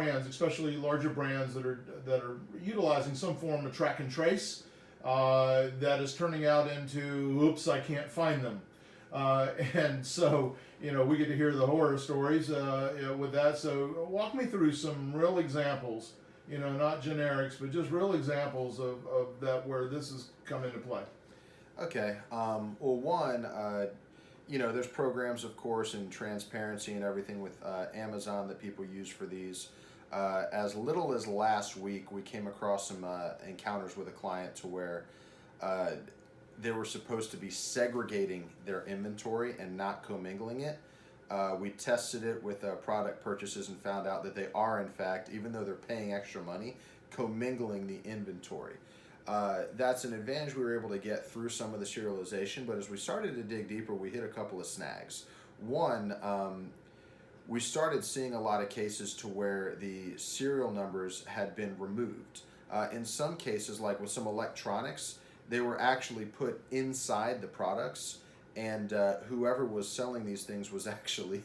brands, especially larger brands that are utilizing some form of track and trace, that is turning out into, oops, I can't find them. And so, we get to hear the horror stories with that. So walk me through some real examples, not generics, but just real examples of that where this has come into play. Okay. Well, one, there's programs, of course, and transparency and everything with Amazon that people use for these. As little as last week, we came across some encounters with a client to where they were supposed to be segregating their inventory and not commingling it. We tested it with product purchases and found out that they are, in fact, even though they're paying extra money, commingling the inventory. That's an advantage we were able to get through some of the serialization, but as we started to dig deeper, we hit a couple of snags. One, we started seeing a lot of cases to where the serial numbers had been removed. In some cases, like with some electronics, they were actually put inside the products, and whoever was selling these things was actually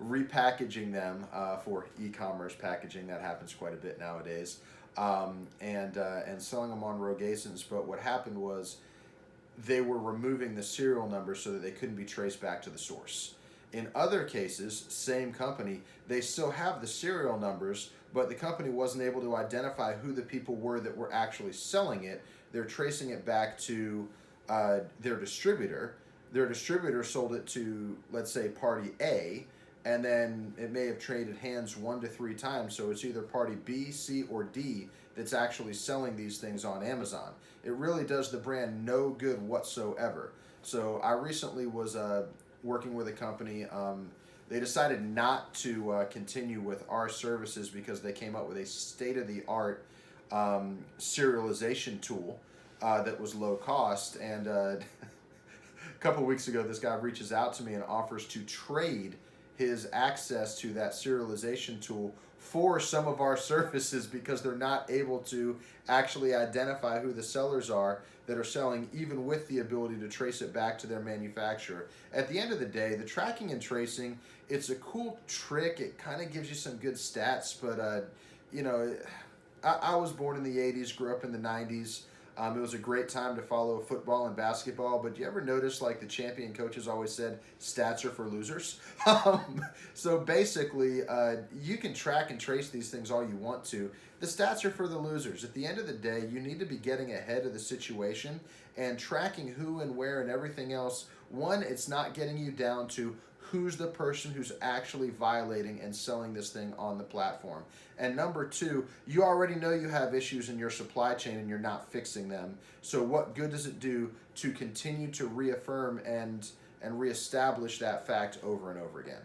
repackaging them for e-commerce packaging. That happens quite a bit nowadays. And selling them on Rogue ASINs. But what happened was they were removing the serial number so that they couldn't be traced back to the source. In other cases, same company, they still have the serial numbers, but the company wasn't able to identify who the people were that were actually selling it. They're tracing it back to their distributor. Their distributor sold it to, let's say, party A, and then it may have traded hands 1 to 3 times, so it's either party B, C, or D that's actually selling these things on Amazon. It really does the brand no good whatsoever. So I recently was working with a company. They decided not to continue with our services because they came up with a state-of-the-art serialization tool that was low cost. And a couple weeks ago, this guy reaches out to me and offers to trade his access to that serialization tool for some of our services because they're not able to actually identify who the sellers are that are selling, even with the ability to trace it back to their manufacturer. At the end of the day, the tracking and tracing, it's a cool trick. It kind of gives you some good stats, but I was born in the 80s, grew up in the 90s. It was a great time to follow football and basketball, but do you ever notice, like the champion coaches always said, stats are for losers? So basically, you can track and trace these things all you want to. The stats are for the losers. At the end of the day, you need to be getting ahead of the situation and tracking who and where and everything else. One, it's not getting you down to who's the person who's actually violating and selling this thing on the platform. And number 2, you already know you have issues in your supply chain and you're not fixing them. So what good does it do to continue to reaffirm and reestablish that fact over and over again?